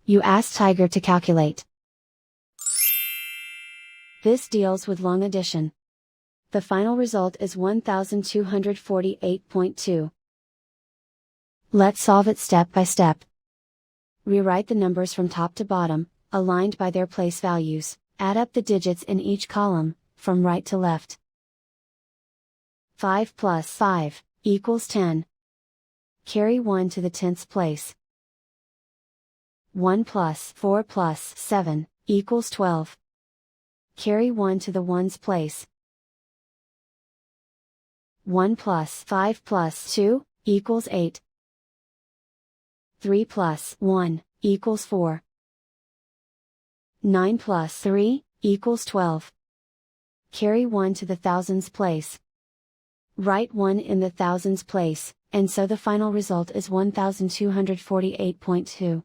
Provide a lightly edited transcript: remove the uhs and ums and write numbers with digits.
You ask Tiger to calculate. This deals with long addition. The final result is 1248.2. Let's solve it step by step. Rewrite the numbers from top to bottom, aligned by their place values, add up the digits in each column, from right to left. 5 plus 5 equals 10. Carry 1 to the 10th place. 1 plus 4 plus 7 equals 12. Carry 1 to the 1's place. 1 plus 5 plus 2 equals 8. 3 plus 1 equals 4. 9 plus 3 equals 12. Carry 1 to the thousands place. Write 1 in the thousands place, and so the final result is 1248.2.